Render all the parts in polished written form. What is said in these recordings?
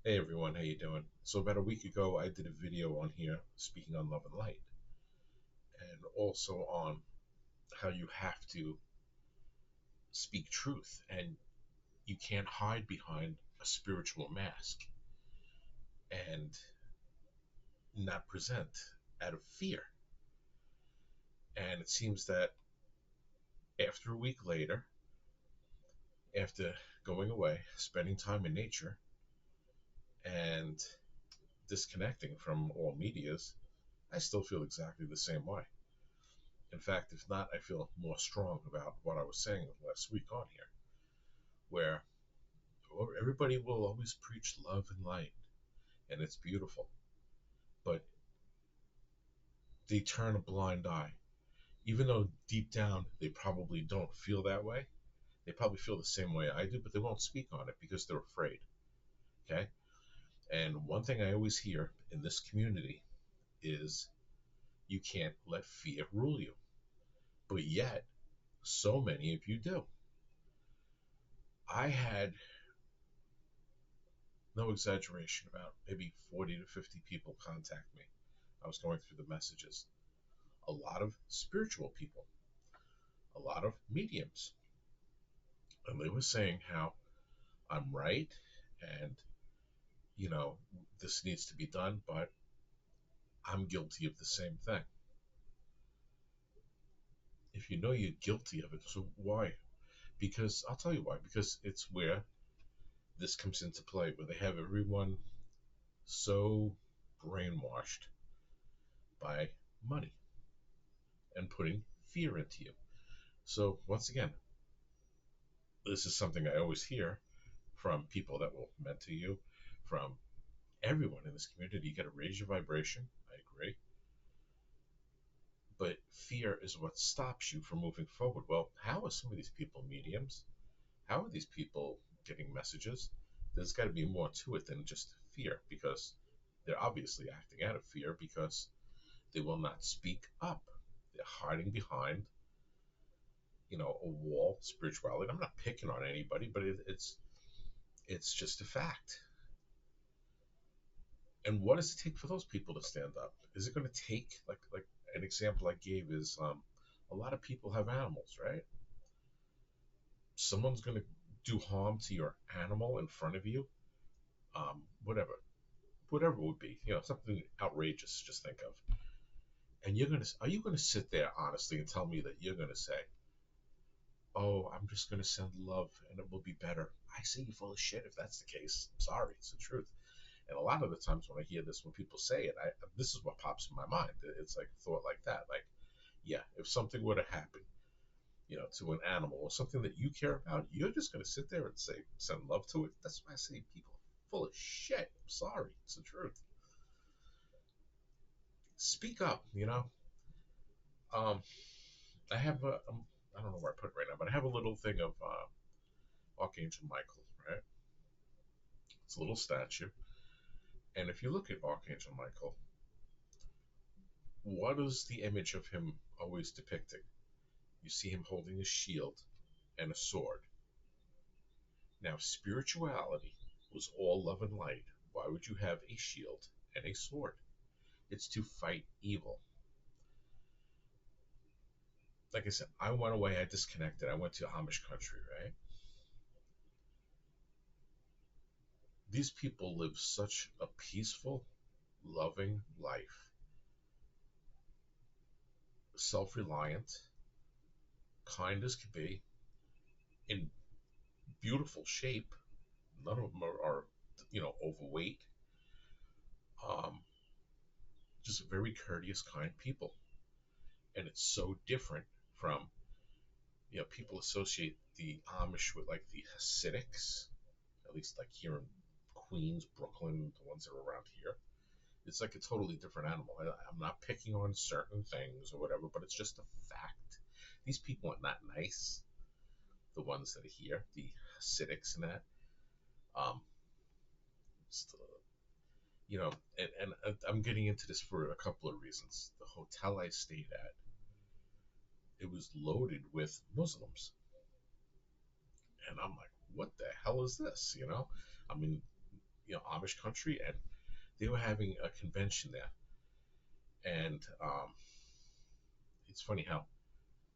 Hey everyone, how you doing? So about a week ago, I did a video on here speaking on love and light, and also on how you have to speak truth, and you can't hide behind a spiritual mask and not present out of fear. And it seems that after a week later, after going away, spending time in nature, and disconnecting from all medias, I still feel exactly the same way. In fact, if not, I feel more strong about what I was saying last week on here, where everybody will always preach love and light, and it's beautiful, but they turn a blind eye. Even though deep down they probably don't feel that way, they probably feel the same way I do, but they won't speak on it because they're afraid. Okay? And one thing I always hear in this community is you can't let fear rule you. But yet, so many of you do. I had, no exaggeration, about maybe 40 to 50 people contact me. I was going through the messages. A lot of spiritual people, a lot of mediums. And they were saying how I'm right and, you know, this needs to be done, but I'm guilty of the same thing. If you know you're guilty of it, so why? Because I'll tell you why. Because it's where this comes into play, where they have everyone so brainwashed by money and putting fear into you. So, once again, this is something I always hear from people that will mentor you, from everyone in this community. You got to raise your vibration. I agree. But fear is what stops you from moving forward. Well, how are some of these people mediums? How are these people getting messages? There's got to be more to it than just fear, because they're obviously acting out of fear because they will not speak up. They're hiding behind, a wall, spirituality. I'm not picking on anybody, but it's just a fact. And what does it take for those people to stand up? Is it going to take, like an example I gave is, a lot of people have animals, right? Someone's going to do harm to your animal in front of you, whatever it would be, something outrageous. Just think of, and are you going to sit there honestly and tell me that you're going to say, "Oh, I'm just going to send love and it will be better"? I say you're full of shit if that's the case. I'm sorry, it's the truth. And a lot of the times when I hear this, when people say it, this is what pops in my mind. It's like a thought like that, like, yeah, if something were to happen, to an animal or something that you care about, you're just going to sit there and say, send love to it. That's why I say people are full of shit. I'm sorry. It's the truth. Speak up. Um, I have I don't know where I put it right now, but I have a little thing of Archangel Michael, right? It's a little statue. And if you look at Archangel Michael, what is the image of him always depicting? You see him holding a shield and a sword. Now, spirituality was all love and light. Why would you have a shield and a sword? It's to fight evil. Like I said, I went away, I disconnected, I went to Amish country, right? These people live such a peaceful, loving life, self reliant, kind as could be, in beautiful shape. None of them are overweight. Um, just very courteous, kind people. And it's so different from, people associate the Amish with like the Hasidics, at least like here in Queens, Brooklyn, the ones that are around here. It's like a totally different animal. I'm not picking on certain things or whatever, but it's just a fact. These people are not nice. The ones that are here, the Hasidics and that. Um, just, you know, and I'm getting into this for a couple of reasons. The hotel I stayed at, it was loaded with Muslims, and I'm like, what the hell is this? I mean, Amish country, and they were having a convention there. And it's funny how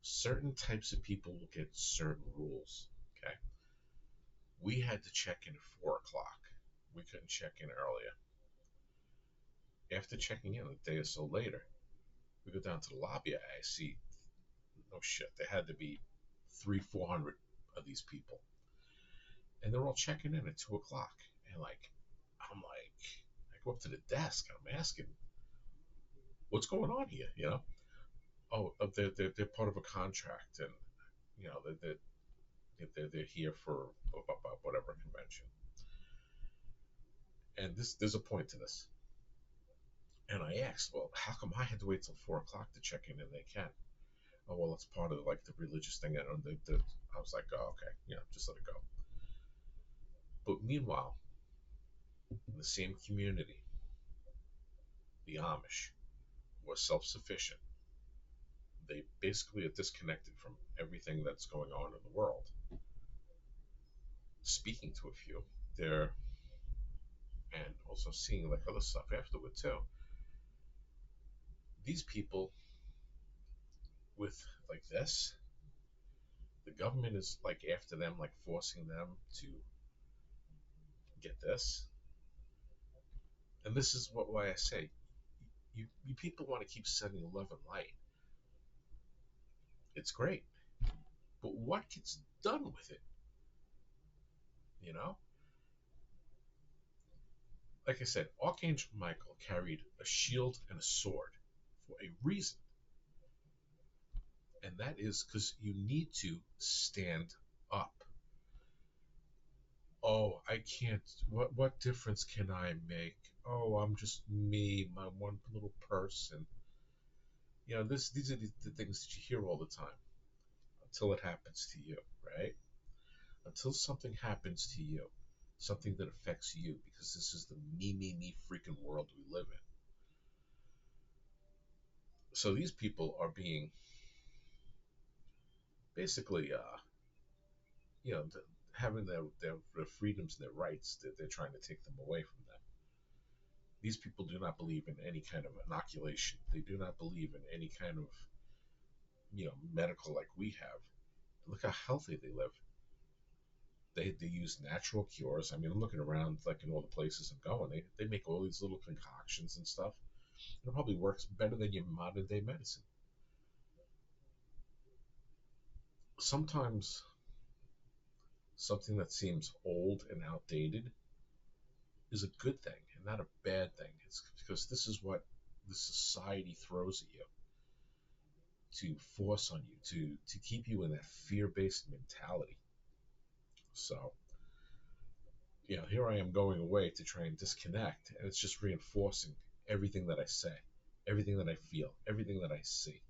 certain types of people will get certain rules. Okay, we had to check in at 4 o'clock. We couldn't check in earlier. After checking in a day or so later, we go down to the lobby. I see, no shit, there had to be 400 of these people, and they're all checking in at 2 o'clock. And like, I'm like, I go up to the desk. I'm asking, what's going on here? Oh, they're part of a contract, and they're here for whatever convention. And there's a point to this. And I asked, well, how come I had to wait till 4 o'clock to check in and they can? Oh, well, it's part of like the religious thing. And I was like, oh, okay, just let it go. But meanwhile, in the same community, the Amish were self-sufficient. They basically are disconnected from everything that's going on in the world. Speaking to a few, they're and also seeing like other stuff afterward too. These people with like this, the government is like after them, like forcing them to get this. And this is why I say, you people want to keep sending love and light. It's great, but what gets done with it? You know, like I said, Archangel Michael carried a shield and a sword for a reason, and that is because you need to stand up. Oh, I can't. What difference can I make? Oh, I'm just me, my one little person. These are the things that you hear all the time until it happens to you, right? Until something happens to you, something that affects you, because this is the me freaking world we live in. So these people are being basically, having their freedoms and their rights, they're trying to take them away from them. These people do not believe in any kind of inoculation. They do not believe in any kind of, medical like we have. Look how healthy they live. They use natural cures. I mean, I'm looking around like in all the places I'm going. They make all these little concoctions and stuff. It probably works better than your modern day medicine. Sometimes something that seems old and outdated is a good thing and not a bad thing. It's because this is what the society throws at you to force on you to keep you in that fear-based mentality. So, here I am going away to try and disconnect, and it's just reinforcing everything that I say, everything that I feel, everything that I see.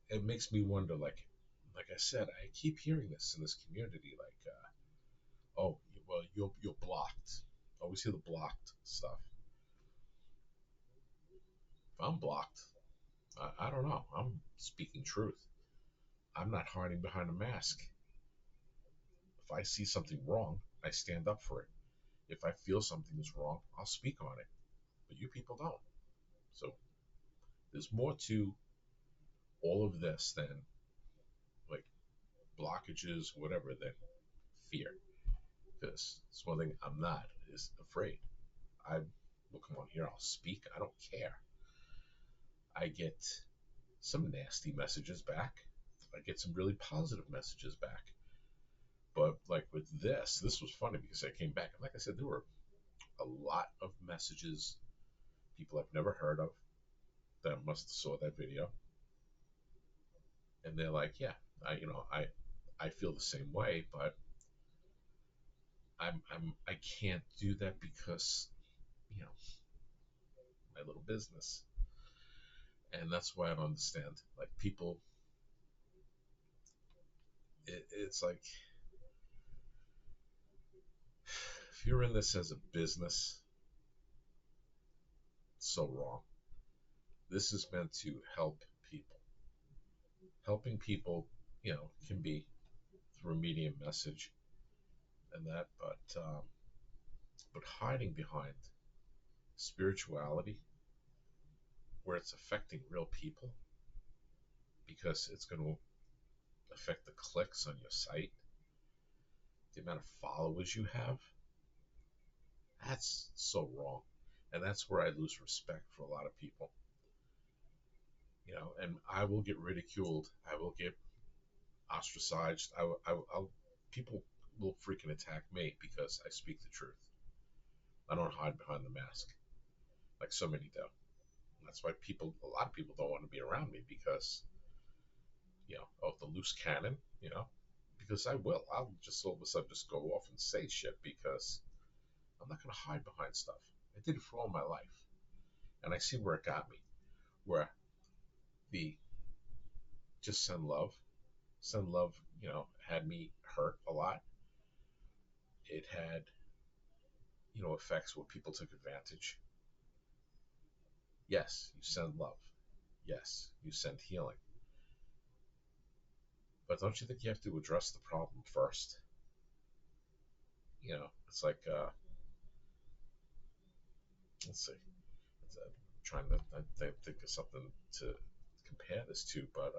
It makes me wonder, like I said, I keep hearing this in this community, like, oh, well, you're blocked. I always hear the blocked stuff. If I'm blocked, I don't know. I'm speaking truth. I'm not hiding behind a mask. If I see something wrong, I stand up for it. If I feel something is wrong, I'll speak on it. But you people don't. So there's more to all of this than like blockages, whatever, than fear. Because it's one thing I'm not is afraid. I will come on here, I'll speak, I don't care. I get some nasty messages back. I get some really positive messages back. But like with this was funny because I came back and like I said, there were a lot of messages, people I've never heard of that must have saw that video, and they're like, yeah, I feel the same way, but I can't do that because you know my little business, and that's why I don't understand. Like people, it's like if you're in this as a business, it's so wrong. This is meant to help people. Helping people, can be through a medium message, and that, but hiding behind spirituality where it's affecting real people because it's going to affect the clicks on your site, the amount of followers you have, that's so wrong. And that's where I lose respect for a lot of people. And I will get ridiculed. I will get ostracized. I'll people will freaking attack me because I speak the truth. I don't hide behind the mask like so many do. That's why a lot of people don't want to be around me because, of the loose cannon, because I will. I'll just all of a sudden just go off and say shit because I'm not going to hide behind stuff. I did it for all my life. And I see where it got me. Where the just send love, had me hurt a lot. It had, effects where people took advantage. Yes, you send love. Yes, you send healing. But don't you think you have to address the problem first? It's like, let's see. I'm trying to think of something to compare this to, but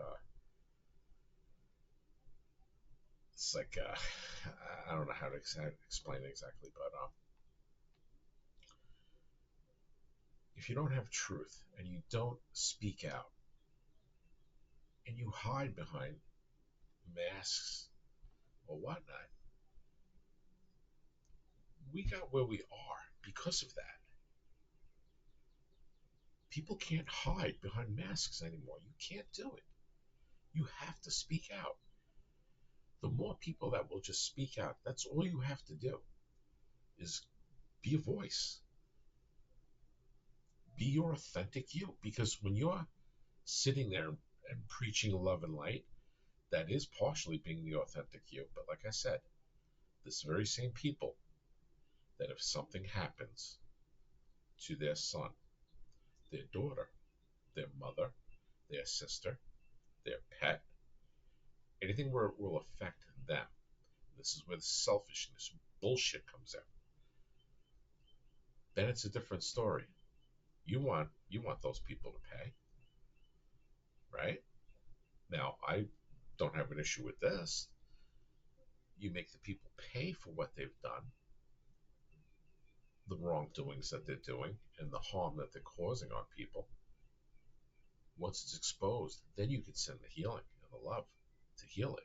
it's like, I don't know how to explain it exactly, but if you don't have truth and you don't speak out and you hide behind masks or whatnot, we got where we are because of that. People can't hide behind masks anymore. You can't do it. You have to speak out. The more people that will just speak out, that's all you have to do is be a voice. Be your authentic you. Because when you're sitting there and preaching love and light, that is partially being the authentic you. But like I said, this very same people that if something happens to their son, their daughter, their mother, their sister, their pet, anything where it will affect them. This is where the selfishness bullshit comes in. Then it's a different story. You want those people to pay, right? Now I don't have an issue with this. You make the people pay for what they've done, the wrongdoings that they're doing, and the harm that they're causing on people. Once it's exposed, then you can send the healing and the love to heal it.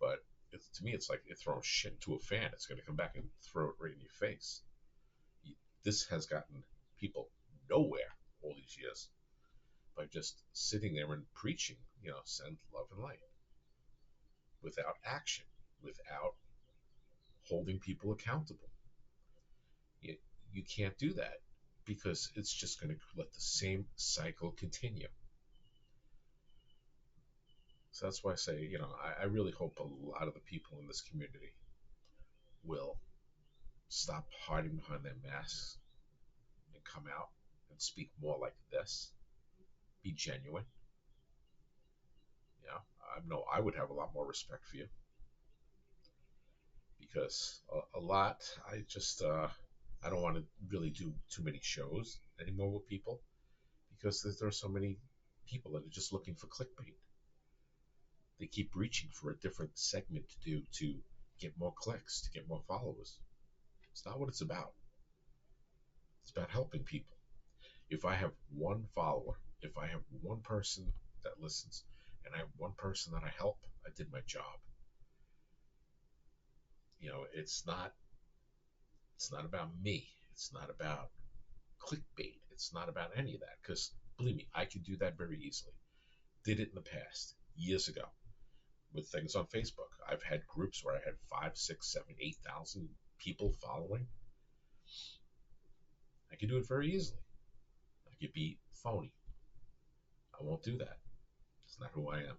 But to me, it's like you're throwing shit into a fan. It's going to come back and throw it right in your face. This has gotten people nowhere all these years by just sitting there and preaching, send love and light without action, without holding people accountable. You, you can't do that because it's just going to let the same cycle continue. So that's why I say, I really hope a lot of the people in this community will stop hiding behind their masks and come out and speak more like this. Be genuine. I know I would have a lot more respect for you because a lot. I just I don't want to really do too many shows anymore with people because there are so many people that are just looking for clickbait. They keep reaching for a different segment to do to get more clicks, to get more followers. It's not what it's about. It's about helping people. If I have one follower, if I have one person that listens, and I have one person that I help, I did my job. It's not about me. It's not about clickbait. It's not about any of that. Because believe me, I could do that very easily. Did it in the past, years ago, with things on Facebook. I've had groups where I had 5, 6, 7, 8,000 people following. I can do it very easily. I could be phony. I won't do that. It's not who I am.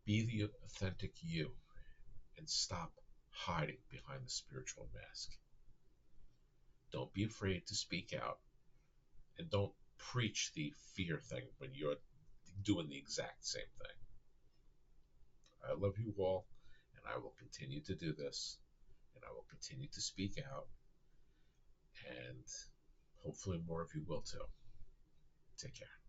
Be the authentic you and stop hiding behind the spiritual mask. Don't be afraid to speak out and don't preach the fear thing when you're doing the exact same thing. I love you all, And I will continue to do this, and I will continue to speak out, and hopefully more of you will too. Take care.